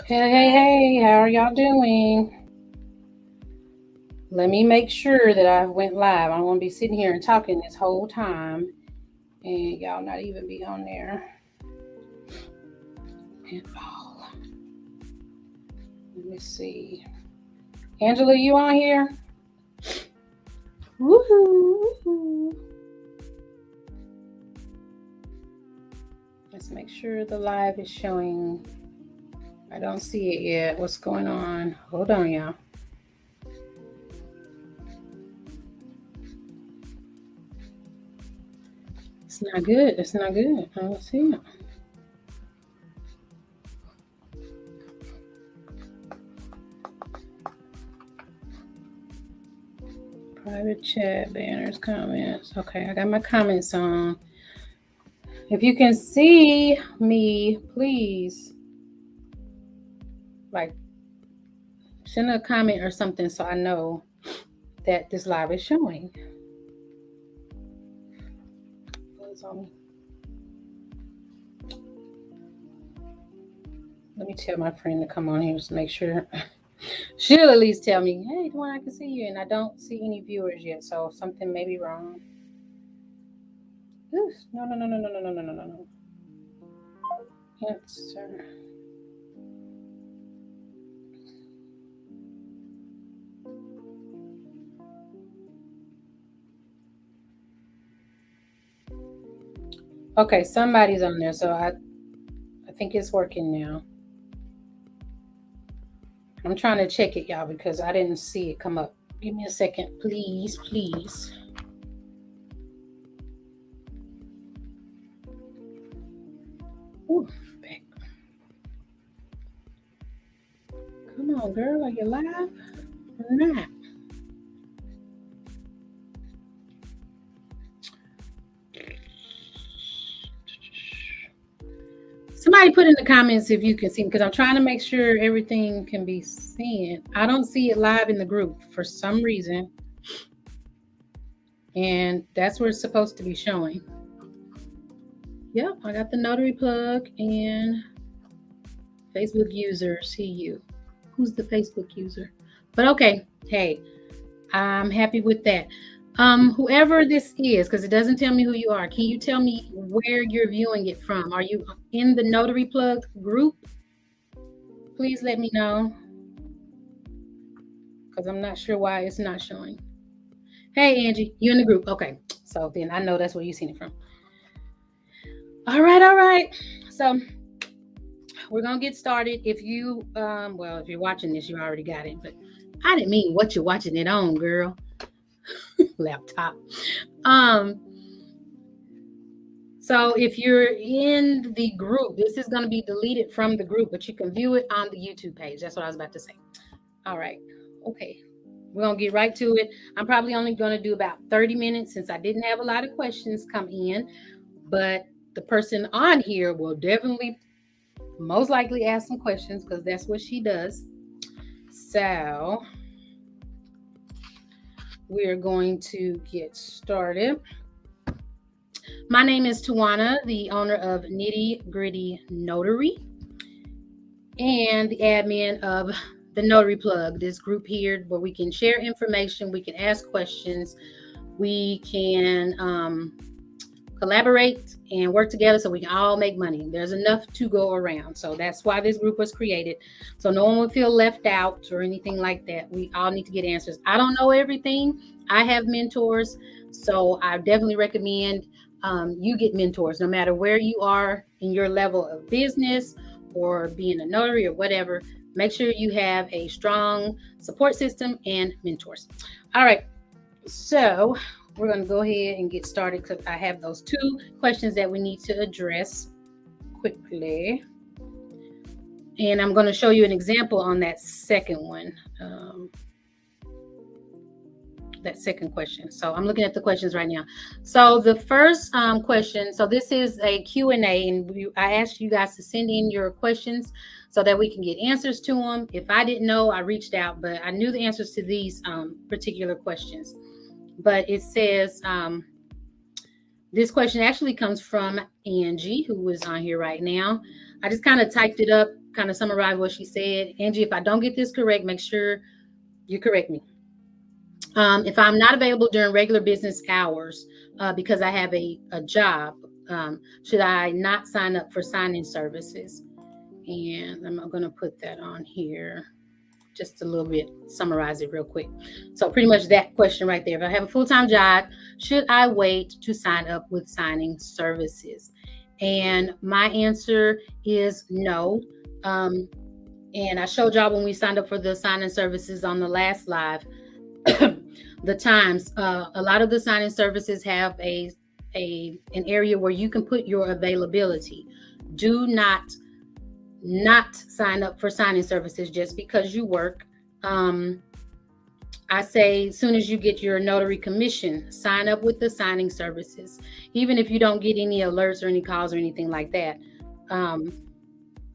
Hey, how are y'all doing? Let me make sure that I went live. I don't want to be sitting here and talking this whole time and y'all not even be on there at all. Let me see. Angela, you on here? Woohoo! Let's make sure the live is showing. I don't see it yet. What's going on? Hold on, y'all. It's not good. It's not good. I don't see it. Private chat, banners, comments. Okay, I got my comments on. If you can see me, please, like, send a comment or something so I know that this live is showing. Let me tell my friend to come on here just to make sure. She'll at least tell me, hey, Dwan, I can see you. And I don't see any viewers yet, so something may be wrong. Oof, no. Answer. Okay, somebody's on there, so I think it's working now. I'm trying to check it, y'all, because I didn't see it come up. Give me a second, please. Ooh, back. Come on, girl. Are you live or not? Somebody put in the comments if you can see, because I'm trying to make sure everything can be seen. I don't see it live in the group for some reason. And that's where it's supposed to be showing. Yep, I got the notary plug and Facebook user, see you. Who's the Facebook user? But okay, hey, I'm happy with that. Whoever this is, because it doesn't tell me who you are, can you tell me where you're viewing it from? Are you in the Notary Plug group? Please let me know, because I'm not sure why it's not showing. Hey, Angie, you in the group. Okay, so then I know that's where you've seen it from. All right. So we're going to get started. If you, if you're watching this, you already got it, but I didn't mean what you're watching it on, girl. Laptop. So if you're in the group, this is going to be deleted from the group, but you can view it on the YouTube page. That's what I was about to say. All right. Okay. We're going to get right to it. I'm probably only going to do about 30 minutes since I didn't have a lot of questions come in, but the person on here will definitely most likely ask some questions because that's what she does. So we're going to get started. My name is Tawana, the owner of Nitty Gritty Notary and the admin of the Notary Plug, this group here where we can share information, we can ask questions, we can collaborate and work together so we can all make money. There's enough to go around. So that's why this group was created. So no one will feel left out or anything like that. We all need to get answers. I don't know everything. I have mentors. So I definitely recommend you get mentors no matter where you are in your level of business or being a notary or whatever. Make sure you have a strong support system and mentors. All right. So we're going to go ahead and get started because I have those two questions that we need to address quickly. And I'm going to show you an example on that second one. That second question. So I'm looking at the questions right now. So the first question, so this is a Q&A, and I asked you guys to send in your questions so that we can get answers to them. If I didn't know, I reached out, but I knew the answers to these particular questions. But it says, this question actually comes from Angie, who is on here right now. I just kind of typed it up kind of summarize what she said. Angie, if I don't get this correct, make sure you correct me. If I'm not available during regular business hours because I have a job, should I not sign up for sign-in services? And I'm going to put that on here just a little bit, summarize it real quick. So pretty much that question right there. If I have a full-time job, should I wait to sign up with signing services? And my answer is no. And I showed y'all when we signed up for the sign-in services on the last live, the times. A lot of the sign-in services have an area where you can put your availability. Do not sign up for signing services just because you work. I say as soon as you get your notary commission, sign up with the signing services. Even if you don't get any alerts or any calls or anything like that,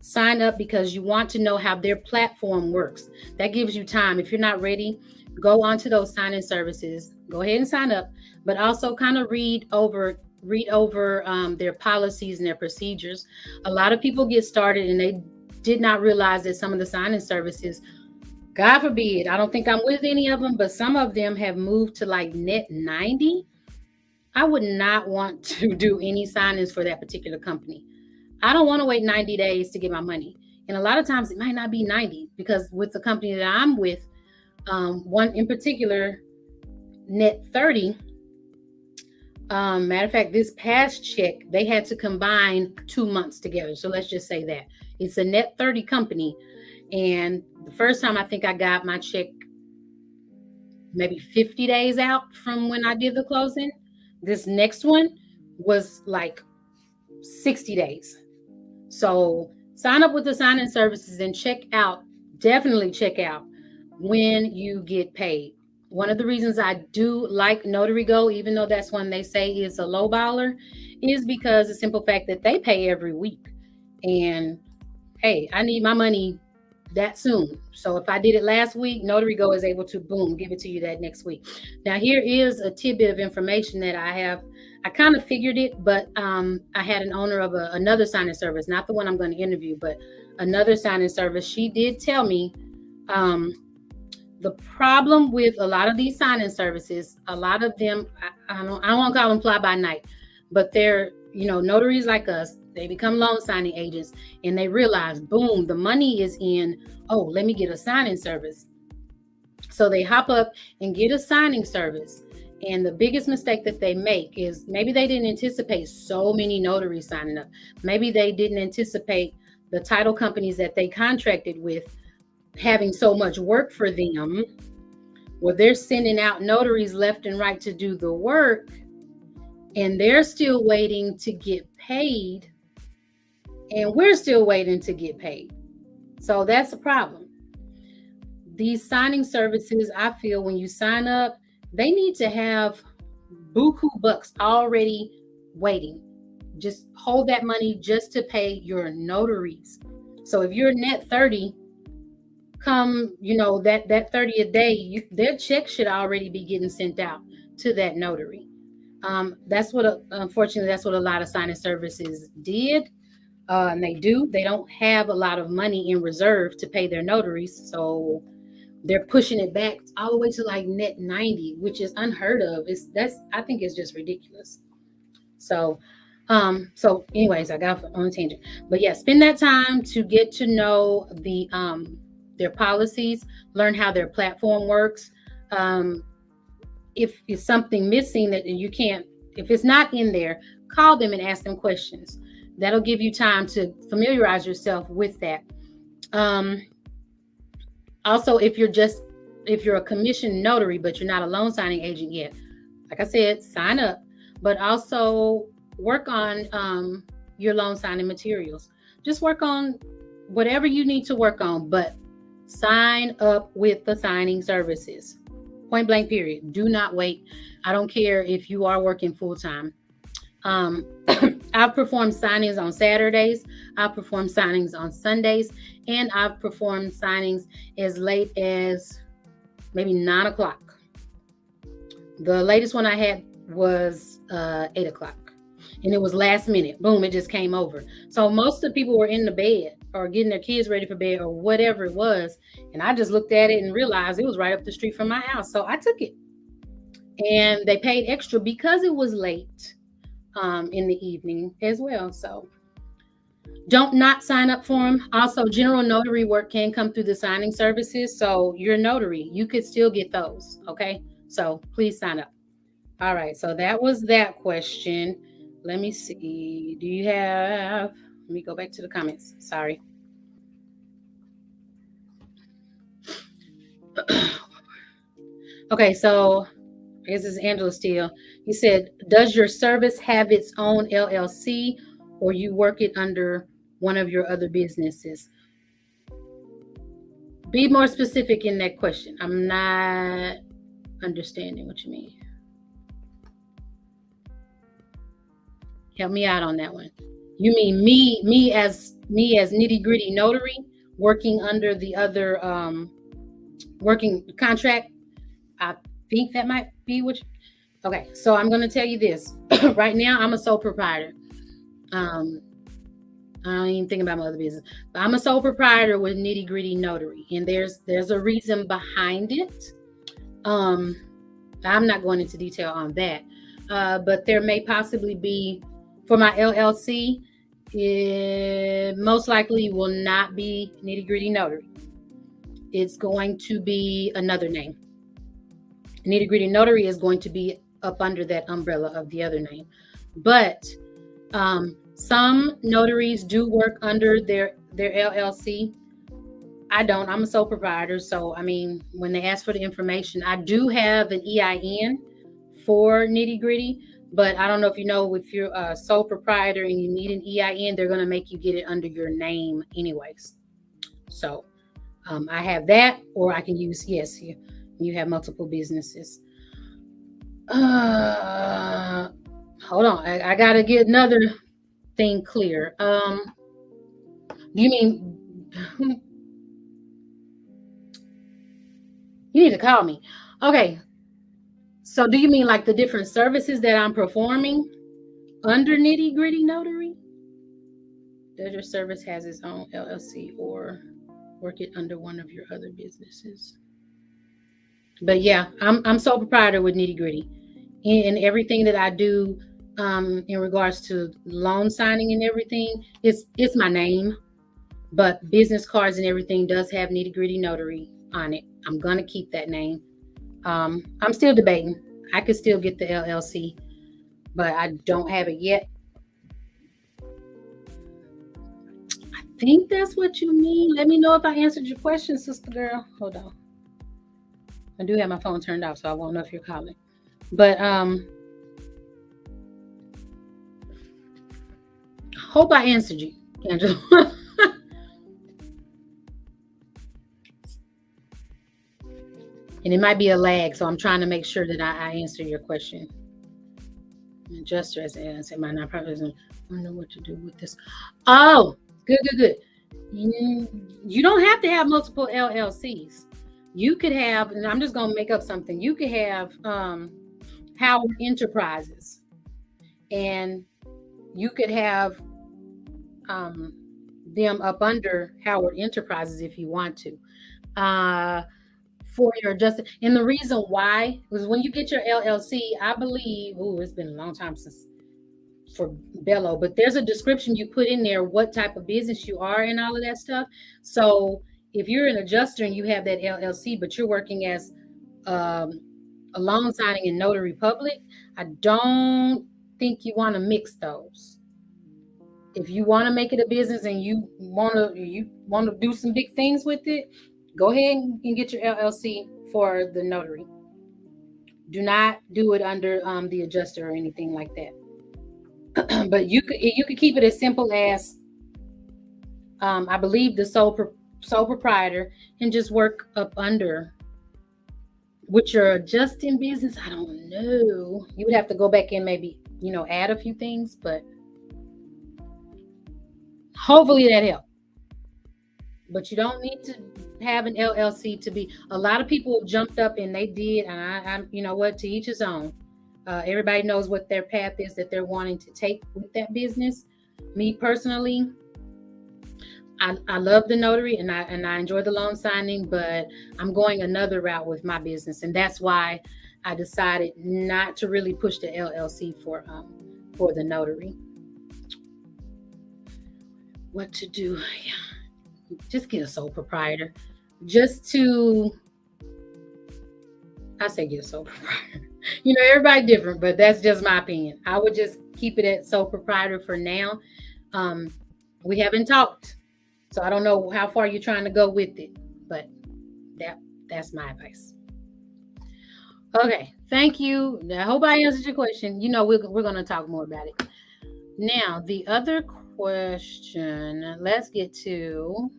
sign up because you want to know how their platform works. That gives you time. If you're not ready, go onto those signing services, go ahead and sign up, but also kind of read over their policies and their procedures. A lot of people get started and they did not realize that some of the signing services, God forbid, I don't think I'm with any of them, but some of them have moved to like net 90. I would not want to do any signings for that particular company. I don't want to wait 90 days to get my money. And a lot of times it might not be 90 because with the company that I'm with, one in particular, net 30, matter of fact, this past check, they had to combine 2 months together. So let's just say that it's a net 30 company. And the first time I think I got my check maybe 50 days out from when I did the closing. This next one was like 60 days. So sign up with the sign-in services and definitely check out when you get paid. One of the reasons I do like Notary Go, even though that's one they say is a low baller, is because the simple fact that they pay every week. And hey, I need my money that soon. So if I did it last week, Notary Go is able to, boom, give it to you that next week. Now, here is a tidbit of information that I have. I kind of figured it, but I had an owner of another signing service, not the one I'm going to interview, but another signing service. She did tell me the problem with a lot of these signing services, a lot of them, I don't want to call them fly by night, but they're, notaries like us, they become loan signing agents and they realize, boom, the money is in, let me get a signing service. So they hop up and get a signing service. And the biggest mistake that they make is maybe they didn't anticipate so many notaries signing up. Maybe they didn't anticipate the title companies that they contracted with having so much work for them, where they're sending out notaries left and right to do the work, and they're still waiting to get paid, and we're still waiting to get paid. So that's a problem. These signing services, I feel when you sign up, they need to have buku bucks already waiting. Just hold that money just to pay your notaries. So if you're net 30, come, that 30 a day, their check should already be getting sent out to that notary. Unfortunately, that's what a lot of signing services did. And they do. They don't have a lot of money in reserve to pay their notaries. So they're pushing it back all the way to like net 90, which is unheard of. I think it's just ridiculous. So anyways, I got on a tangent, but yeah, spend that time to get to know their policies, learn how their platform works. If it's something missing that you can't, if it's not in there, call them and ask them questions. That'll give you time to familiarize yourself with that. Also, if you're a commissioned notary, but you're not a loan signing agent yet, like I said, sign up, but also work on your loan signing materials. Just work on whatever you need to work on, but sign up with the signing services. Point blank, period. Do not wait. I don't care if you are working full time. I've performed signings on Saturdays. I've performed signings on Sundays, and I've performed signings as late as maybe 9 o'clock. The latest one I had was 8 o'clock, and it was last minute. Boom, it just came over. So most of the people were in the bed or getting their kids ready for bed or whatever it was. And I just looked at it and realized it was right up the street from my house. So I took it. And they paid extra because it was late in the evening as well. So don't not sign up for them. Also, general notary work can come through the signing services. So you're a notary, you could still get those. Okay. So please sign up. All right. So that was that question. Let me see. Do you have, let me go back to the comments. Sorry. Okay. So I guess this is Angela Steele. He said, does your service have its own LLC or you work it under one of your other businesses? Be more specific in that question. I'm not understanding what you mean. Help me out on that one. You mean me as Nitty Gritty Notary working under the other working contract? I think that might be what you, okay. So I'm going to tell you this. Right now, I'm a sole proprietor. I don't even think about my other business, but I'm a sole proprietor with Nitty Gritty Notary, and there's a reason behind it. I'm not going into detail on that, but there may possibly be for my LLC. It most likely will not be Nitty Gritty Notary. It's going to be another name. Nitty Gritty Notary is going to be up under that umbrella of the other name. But some notaries do work under their LLC. I don't. I'm a sole proprietor. So, I mean, when they ask for the information, I do have an EIN for Nitty Gritty. But I don't know if you know, if you're a sole proprietor and you need an EIN, they're going to make you get it under your name anyways. So I have that, or I can use, yes, you have multiple businesses. Hold on. I got to get another thing clear. You mean, you need to call me. Okay. So do you mean like the different services that I'm performing under Nitty Gritty Notary? Does your service has its own LLC or work it under one of your other businesses? But yeah, I'm sole proprietor with Nitty Gritty, and everything that I do in regards to loan signing and everything, it's my name. But business cards and everything does have Nitty Gritty Notary on it. I'm gonna keep that name. I'm still debating. I could still get the LLC, but I don't have it yet. I think that's what you mean. Let me know if I answered your question, sister girl. Hold on. I do have my phone turned off, so I won't know if you're calling. But hope I answered you, Angela. And it might be a lag, so I'm trying to make sure that I answer your question. Adjuster as an answer, my nonprofit doesn't know what to do with this. Oh, good. You don't have to have multiple LLCs. You could have, and I'm just gonna make up something. You could have Howard Enterprises, and you could have them up under Howard Enterprises if you want to. For your adjustment. And the reason why was when you get your LLC, I believe, it's been a long time since for Bello, but there's a description you put in there what type of business you are and all of that stuff. So if you're an adjuster and you have that LLC, but you're working as a loan signing and notary public, I don't think you want to mix those. If you want to make it a business and you want to do some big things with it, go ahead and get your LLC for the notary. Do not do it under the adjuster or anything like that. But you could keep it as simple as I believe the sole proprietor, and just work up under with your adjusting business. I don't know. You would have to go back and maybe add a few things, but hopefully that helped. But you don't need to have an LLC to be. A lot of people jumped up and they did, and I to each his own. Everybody knows what their path is that they're wanting to take with that business. Me personally, I love the notary and I enjoy the loan signing, but I'm going another route with my business, and that's why I decided not to really push the LLC for the notary. What to do? Yeah. Just get a sole proprietor. Just to I say get a sole proprietor. Everybody different, but that's just my opinion. I would just keep it at sole proprietor for now. Um, we haven't talked, so I don't know how far you're trying to go with it, but that that's my advice. Okay, thank you. I hope I answered your question. We're going to talk more about it. Now, the other question, let's get to.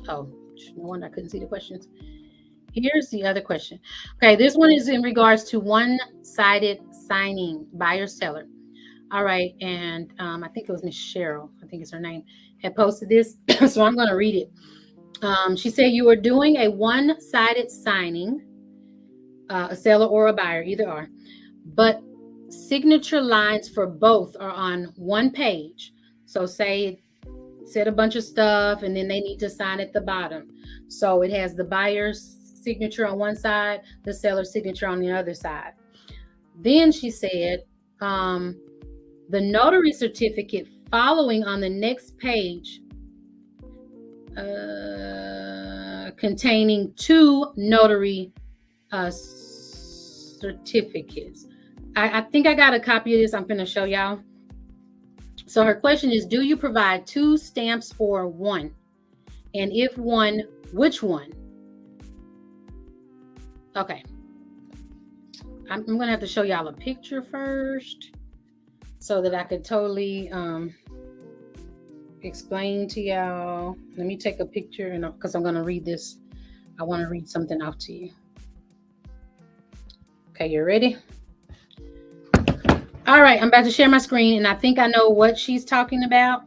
Oh, no wonder I couldn't see the questions. Here's the other question. Okay, this one is in regards to one-sided signing, buyer seller. All right, and I think it was Miss Cheryl, I think it's her name, had posted this, so I'm going to read it. She said you are doing a one-sided signing, a seller or a buyer, either or, but signature lines for both are on one page. So say said a bunch of stuff and then they need to sign at the bottom. So it has the buyer's signature on one side, the seller's signature on the other side. Then she said, the notary certificate following on the next page containing two notary certificates. I think I got a copy of this. I'm going to show y'all. So her question is, do you provide two stamps or one? And if one, which one? Okay. I'm going to have to show y'all a picture first so that I could totally explain to y'all. Let me take a picture, and because I'm going to read this. I want to read something out to you. Okay, you ready? All right, I'm about to share my screen, and I think I know what she's talking about.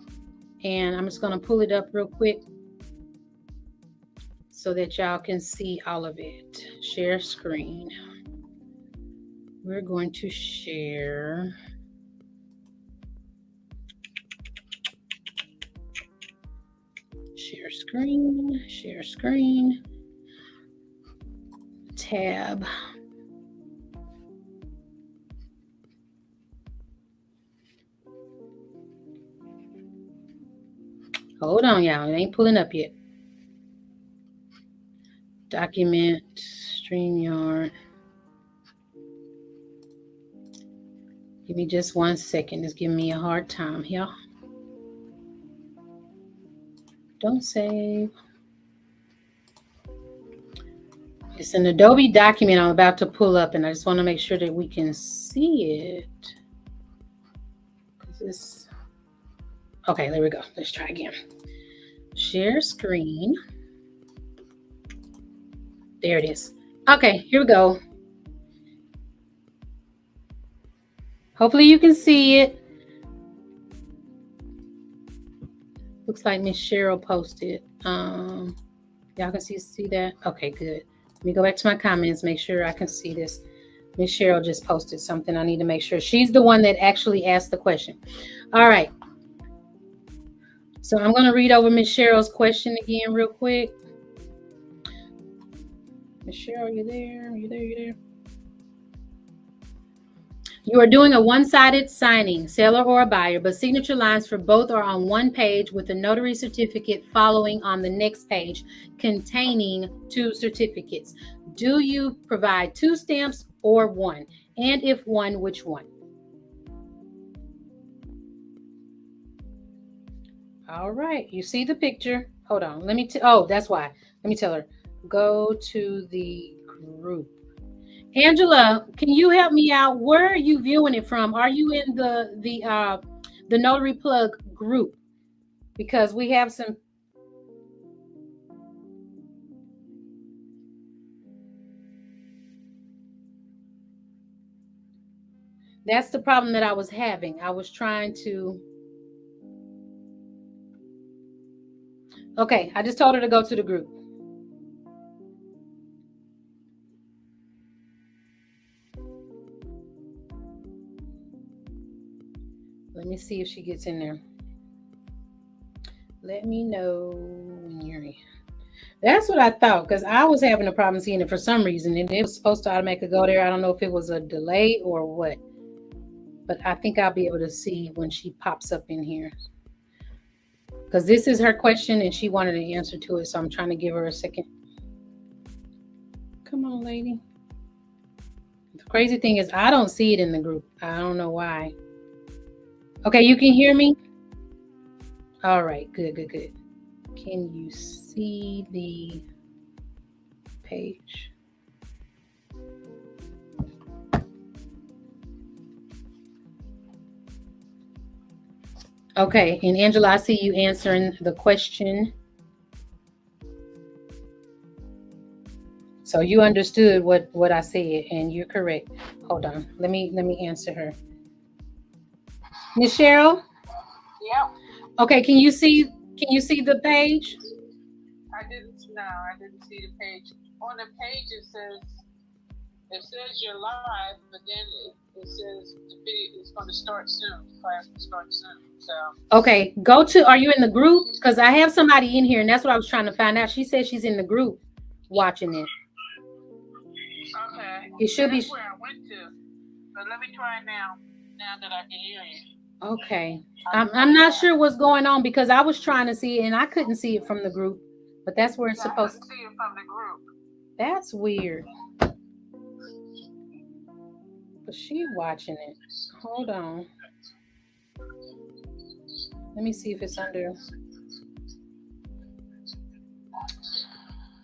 And I'm just going to pull it up real quick so that y'all can see all of it. Share screen. We're going to share. Share screen, share screen. Tab. Hold on, y'all. It ain't pulling up yet. Document, StreamYard. Give me just 1 second. It's giving me a hard time here. Don't save. It's an Adobe document I'm about to pull up, and I just want to make sure that we can see it. Okay, there we go. Let's try again. Share screen. There it is. Okay, here we go. Hopefully you can see it. Looks like Miss Cheryl posted. Y'all can see that? Okay, good. Let me go back to my comments, make sure I can see this. Miss Cheryl just posted something. I need to make sure. She's the one that actually asked the question. All right. So I'm going to read over Miss Cheryl's question again real quick. Miss Cheryl, you there? You there? You are doing a one-sided signing, seller or a buyer, but signature lines for both are on one page with a notary certificate following on the next page containing two certificates. Do you provide two stamps or one? And if one, which one? All right, you see the picture. Hold on, that's why. Let me tell her, go to the group. Angela, can you help me out? Where are you viewing it from? Are you in the Notary Plug group? Because we have some. That's the problem that I was having. I was trying to. Okay, I just told her to go to the group. Let me see if she gets in there. Let me know when you're in. That's what I thought because I was having a problem seeing it for some reason, and it was supposed to automatically go there. I don't know if it was a delay or what, but I think I'll be able to see when she pops up in here because this is her question and she wanted an answer to it. So I'm trying to give her a second. Come on, lady. The crazy thing is I don't see it in the group. I don't know why. Okay, you can hear me? All right, good. Can you see the page? Okay, and Angela, I see you answering the question. So you understood what I said, and you're correct. Hold on, let me answer her. Miss Cheryl. Yep. Okay, can you see the page? I didn't see the page. On the page it says you're live, but then it says the video is going to start soon. Class will start soon. So okay, are you in the group? Because I have somebody in here, and that's what I was trying to find out. She said she's in the group watching it. Okay. It should be where I went to. But let me try it now. Now that I can hear you. Okay. I'm not sure what's going on because I was trying to see it and I couldn't see it from the group. But that's where it's supposed to see it from the group. That's weird. But she watching it. Hold on. Let me see if it's under.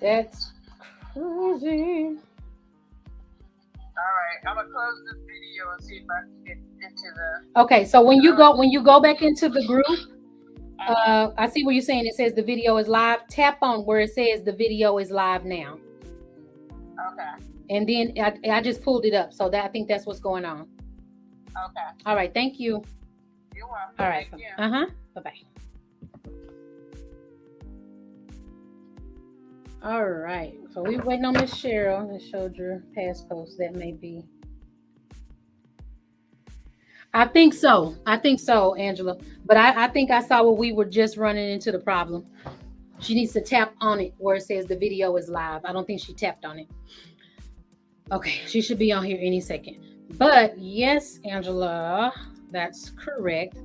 That's crazy. All right, I'm gonna close this video and see if I can get into the. Okay, so when you go back into the group, I see what you're saying. It says the video is live. Tap on where it says the video is live now. Okay. And then I just pulled it up, so I think that's what's going on. Okay. All right, thank you. You're welcome. All right. Bye-bye. All right. So we're waiting on Miss Cheryl. I showed your past post. That may be. I think so, Angela. But I think I saw where we were just running into the problem. She needs to tap on it where it says the video is live. I don't think she tapped on it. Okay, she should be on here any second. But yes, Angela, that's correct.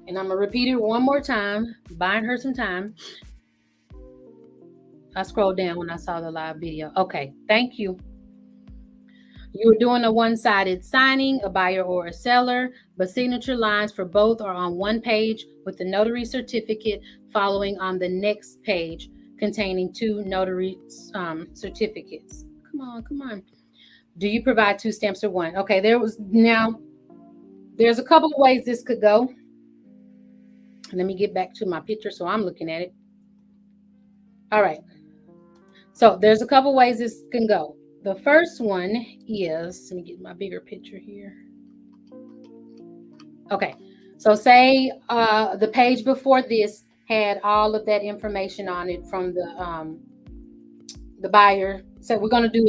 And I'm going to repeat it one more time, buying her some time. I scrolled down when I saw the live video. Okay, thank you. You are doing a one-sided signing, a buyer or a seller, but signature lines for both are on one page with the notary certificate following on the next page containing two notary certificates. Come on. Do you provide two stamps or one? Okay, there's a couple of ways this could go. Let me get back to my picture so I'm looking at it. All right. So there's a couple ways this can go. The first one is, let me get my bigger picture here. Okay. So say the page before this had all of that information on it from the buyer. So we're going to do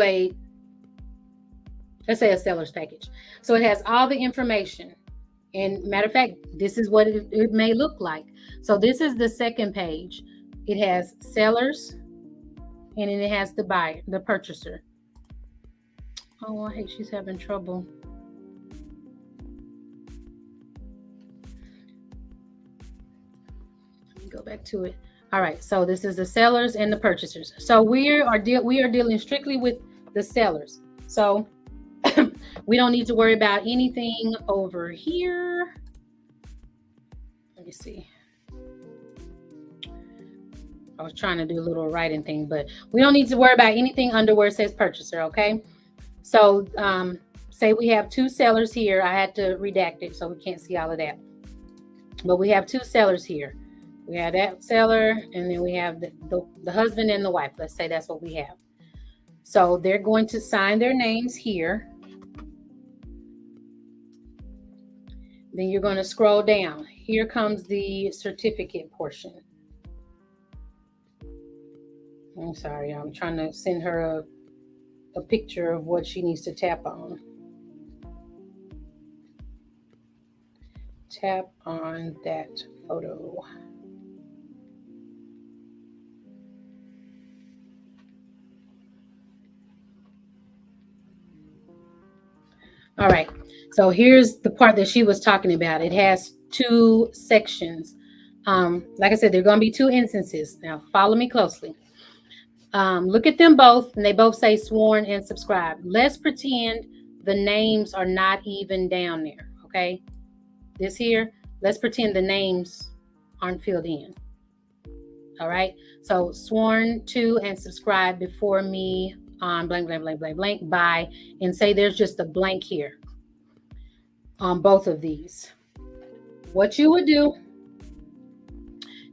let's say a seller's package. So it has all the information. And matter of fact, this is what it may look like. So this is the second page. It has sellers, and then it has the buyer, the purchaser. Oh, I hate she's having trouble. Let me go back to it. All right, so this is the sellers and the purchasers. So we are dealing strictly with the sellers. So we don't need to worry about anything over here. Let me see. I was trying to do a little writing thing, but we don't need to worry about anything under where it says purchaser, okay? So say we have two sellers here. I had to redact it so we can't see all of that. But we have two sellers here. We have that seller, and then we have the husband and the wife. Let's say that's what we have. So they're going to sign their names here. Then you're going to scroll down. Here comes the certificate portion. I'm sorry, I'm trying to send her a picture of what she needs to tap on. Tap on that photo. All right. So here's the part that she was talking about. It has two sections. Like I said, there are going to be two instances. Now, follow me closely. Look at them both, and they both say sworn and subscribed. Let's pretend the names are not even down there. Okay. This here, let's pretend the names aren't filled in. All right. So sworn to and subscribed before me on blank, blank, blank, blank, blank by, and say there's just a blank here on both of these. What you would do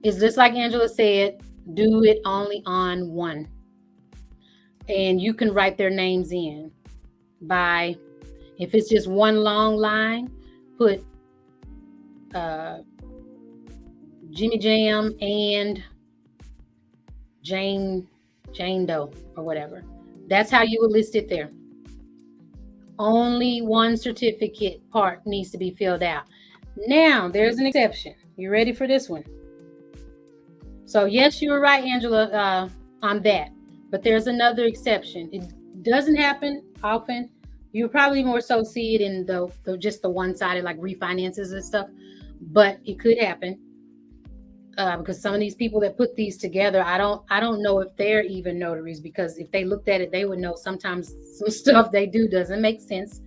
is just like Angela said, do it only on one. And you can write their names in by, if it's just one long line, put Jimmy Jam and Jane Doe or whatever. That's how you would list it there. Only one certificate part needs to be filled out. Now, there's an exception. You ready for this one? So, yes, you were right, Angela, on that. But there's another exception. It doesn't happen often. You probably more so see it in the just the one-sided, like refinances and stuff. But it could happen. Because some of these people that put these together, I don't know if they're even notaries, because if they looked at it, they would know sometimes some stuff they do doesn't make sense.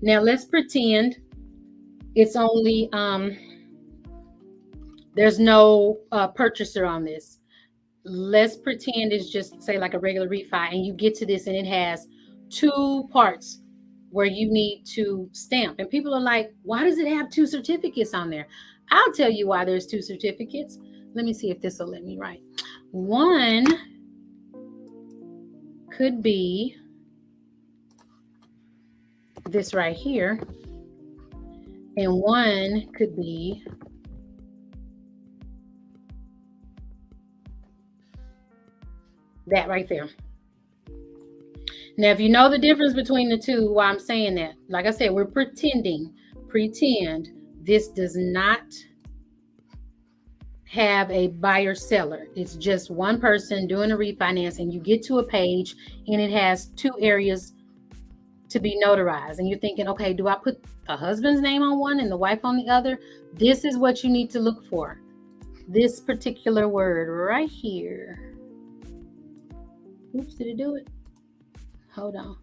Now let's pretend it's only there's no purchaser on this. Let's pretend it's just say like a regular refi, and you get to this and it has two parts where you need to stamp, and people are like, why does it have two certificates on there? I'll tell you why there's two certificates. Let me see if this will let me write. One could be this right here, and one could be that right there. Now, if you know the difference between the two, why I'm saying that, like I said, we're pretend this does not have a buyer seller. It's just one person doing a refinance, and you get to a page and it has two areas to be notarized, and you're thinking, okay, do I put the husband's name on one and the wife on the other? This is what you need to look for. This particular word right here. Oops, did it do it? Hold on.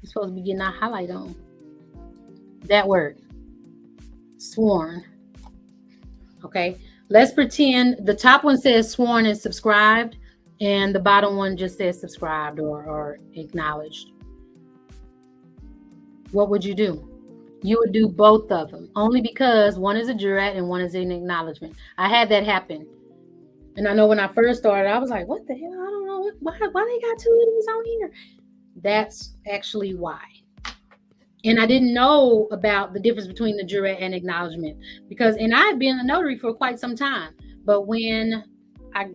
You're supposed to be getting that highlight on. That word. Sworn. Okay. Let's pretend the top one says sworn and subscribed, and the bottom one just says subscribed or acknowledged. What would you do? You would do both of them, only because one is a jurat and one is an acknowledgement. I had that happen. And I know when I first started, I was like, what the hell? I don't know. Why they got two of these on here? That's actually why. And I didn't know about the difference between the jurat and acknowledgement, and I had been a notary for quite some time. But when I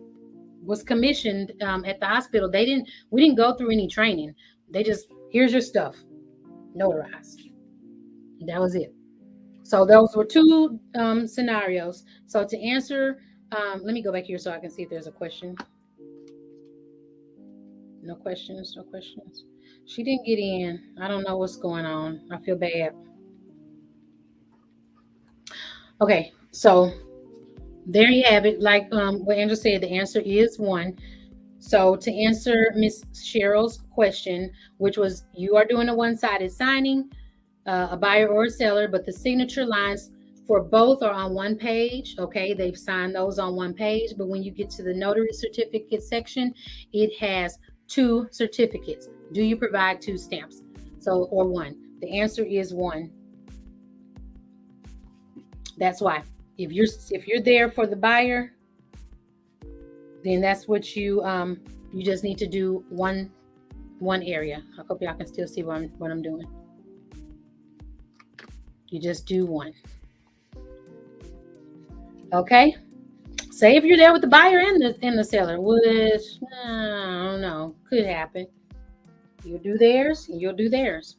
was commissioned at the hospital, we didn't go through any training. They just, here's your stuff, notarized. That was it. So those were two scenarios. So to answer, let me go back here so I can see if there's a question. No questions. She didn't get in. I don't know what's going on. I feel bad. Okay, so there you have it. Like what Angela said, the answer is one. So to answer Miss Cheryl's question, which was, you are doing a one-sided signing, a buyer or a seller, but the signature lines for both are on one page. Okay, they've signed those on one page, but when you get to the notary certificate section, it has two certificates. Do you provide two stamps? So, or one? The answer is one. That's why. If you're there for the buyer, then that's what you just need to do one area. I hope y'all can still see what I'm doing. You just do one. Okay. Say if you're there with the buyer and the seller, which I don't know, could happen. You'll do theirs and you'll do theirs.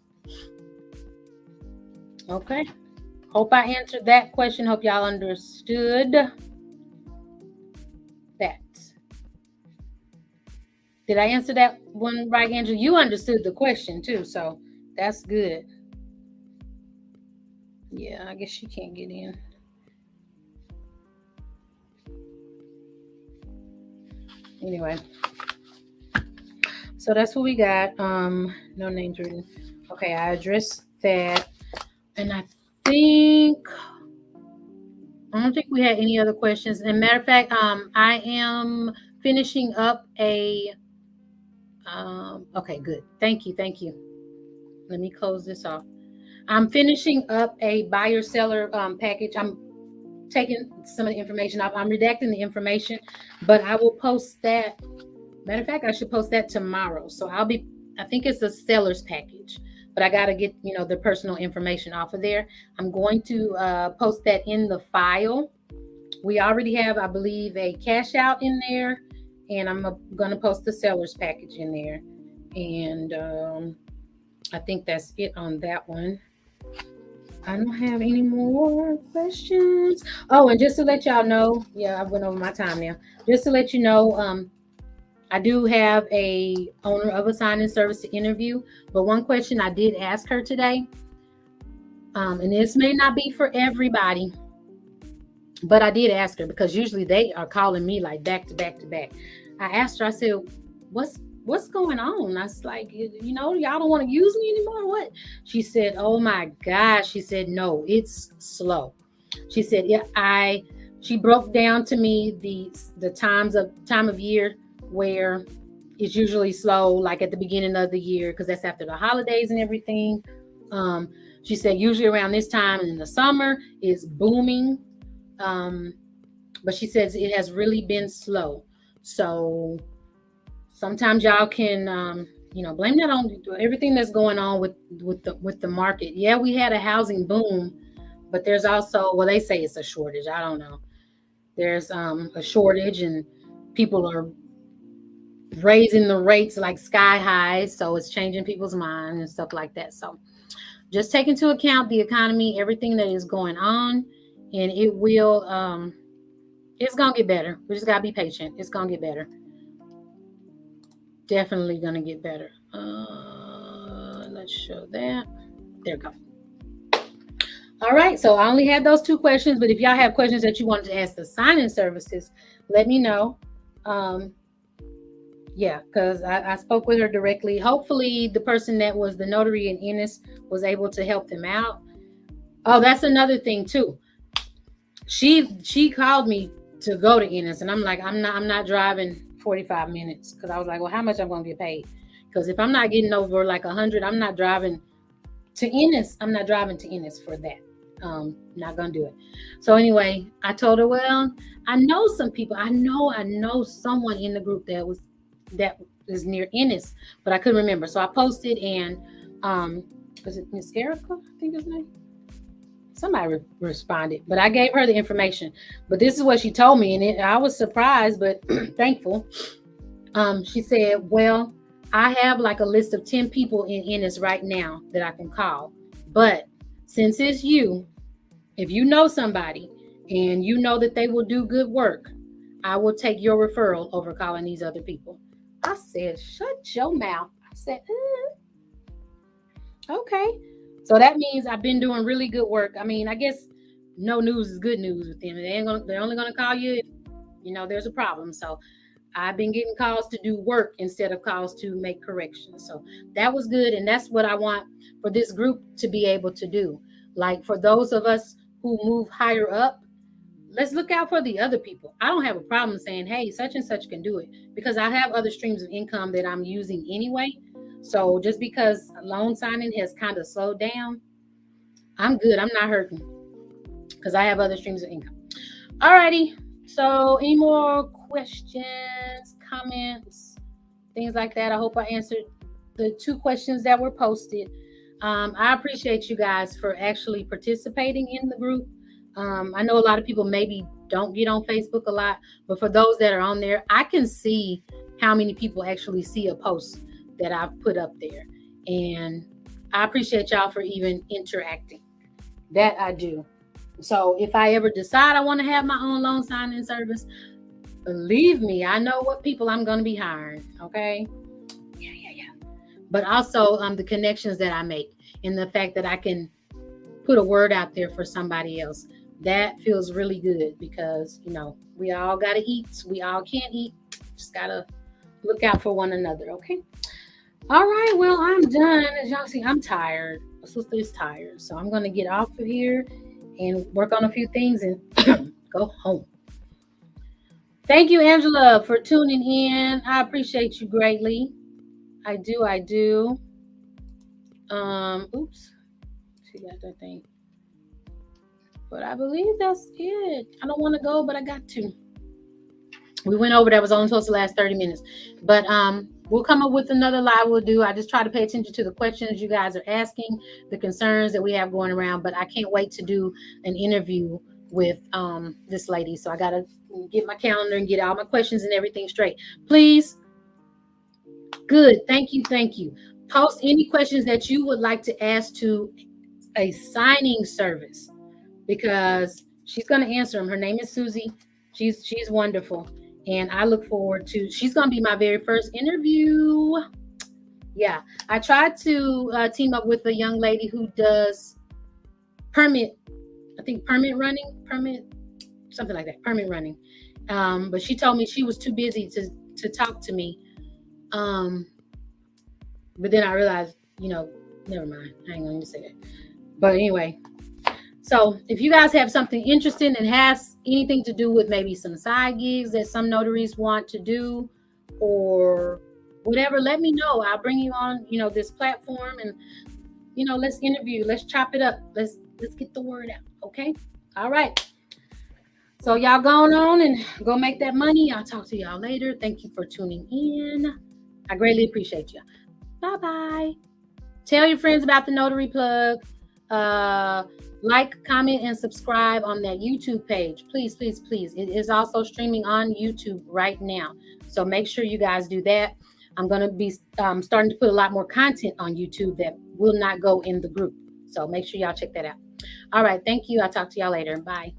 Okay. Hope I answered that question. Hope y'all understood that. Did I answer that one right, Angela? You understood the question too, so that's good. Yeah, I guess she can't get in. Anyway, so that's what we got. No names written. Okay, I addressed that, and I don't think we had any other questions. And matter of fact, I am finishing up a. Okay, good. Thank you. Let me close this off. I'm finishing up a buyer seller package. I'm taking some of the information off. I'm redacting the information, but I will post that. Matter of fact, I should post that tomorrow. So I think it's a seller's package, but I got to get, the personal information off of there. I'm going to post that in the file. We already have, I believe, a cash out in there, and I'm going to post the seller's package in there. And I think that's it on that one. I don't have any more questions. Oh, and just to let y'all know, yeah, I went over my time now. Just to let you know, I do have a owner of a signing service to interview, but one question I did ask her today, and this may not be for everybody, but I did ask her because usually they are calling me like back to back to back. I asked her, I said, what's going on? I was like, y'all don't want to use me anymore? What? She said, oh my gosh. She said, no, it's slow. She said, yeah, she broke down to me the time of year where it's usually slow, like at the beginning of the year, because that's after the holidays and everything. She said usually around this time in the summer is booming. But she says it has really been slow. So sometimes y'all can, blame that on everything that's going on with the market. Yeah, we had a housing boom, but there's also, well, they say it's a shortage. I don't know. There's a shortage, and people are raising the rates like sky high, so it's changing people's minds and stuff like that. So just take into account the economy, everything that is going on, and it will. It's gonna get better. We just gotta be patient. It's gonna get better. Definitely gonna get better. Let's show that. There we go. All right, so I only had those two questions, but if y'all have questions that you wanted to ask the signing services, let me know. Yeah, because I spoke with her directly. Hopefully the person that was the notary in Ennis was able to help them out. Oh, that's another thing too. She called me to go to Ennis, and I'm like, I'm not driving 45 minutes, because I was like, well, how much I'm gonna get paid? Because if I'm not getting over like 100, I'm not driving to Ennis. I'm not driving to Ennis for that. Not gonna do it. So anyway, I told her, well, I know some people. I know someone in the group that is near Ennis, but I couldn't remember. So I posted, and was it Miss Erica? I think his name. Somebody responded, but I gave her the information. But this is what she told me, and I was surprised but thankful. She said, well, I have like a list of 10 people in Ennis right now that I can call. But since it's you, if you know somebody and you know that they will do good work, I will take your referral over calling these other people. I said, shut your mouth. I said, okay. So that means I've been doing really good work. I mean, I guess no news is good news with them. They're only gonna call you if there's a problem. So I've been getting calls to do work instead of calls to make corrections. So that was good, and that's what I want for this group to be able to do. Like for those of us who move higher up, let's look out for the other people. I don't have a problem saying, hey, such and such can do it, because I have other streams of income that I'm using anyway. So just because loan signing has kind of slowed down, I'm good. I'm not hurting because I have other streams of income. Alrighty. So any more questions, comments, things like that? I hope I answered the 2 questions that were posted. I appreciate you guys for actually participating in the group. I know a lot of people maybe don't get on Facebook a lot, but for those that are on there, I can see how many people actually see a post that I've put up there. And I appreciate y'all for even interacting. That I do. So if I ever decide I want to have my own loan signing service, believe me, I know what people I'm going to be hiring. Okay. Yeah. But also the connections that I make, and the fact that I can put a word out there for somebody else. That feels really good because, we all got to eat. We all can't eat. Just got to look out for one another. Okay. All right. Well, I'm done. As y'all see, I'm tired. My sister is tired. So I'm going to get off of here and work on a few things and go home. Thank you, Angela, for tuning in. I appreciate you greatly. I do. I do. Oops. She got that thing. But I believe that's it. I don't want to go, but I got to. We went over, that was only supposed to last 30 minutes. But we'll come up with another live we'll do. I just try to pay attention to the questions you guys are asking, the concerns that we have going around. But I can't wait to do an interview with this lady. So I got to get my calendar and get all my questions and everything straight. Please. Good. Thank you. Thank you. Post any questions that you would like to ask to a signing service, because she's going to answer them. Her name is Susie. She's wonderful. And I look forward to, she's going to be my very first interview. Yeah. I tried to team up with a young lady who does permit running, something like that, permit running. But she told me she was too busy to talk to me. But then I realized, never mind. I ain't going to say that. But anyway, so if you guys have something interesting and has anything to do with maybe some side gigs that some notaries want to do or whatever, let me know. I'll bring you on, this platform and, let's interview. Let's chop it up. Let's get the word out. Okay. All right. So y'all going on and go make that money. I'll talk to y'all later. Thank you for tuning in. I greatly appreciate you. Bye-bye. Tell your friends about the Notary Plug. Like, comment, and subscribe on that YouTube page. Please, please, please. It is also streaming on YouTube right now. So make sure you guys do that. I'm going to be starting to put a lot more content on YouTube that will not go in the group. So make sure y'all check that out. All right. Thank you. I'll talk to y'all later. Bye.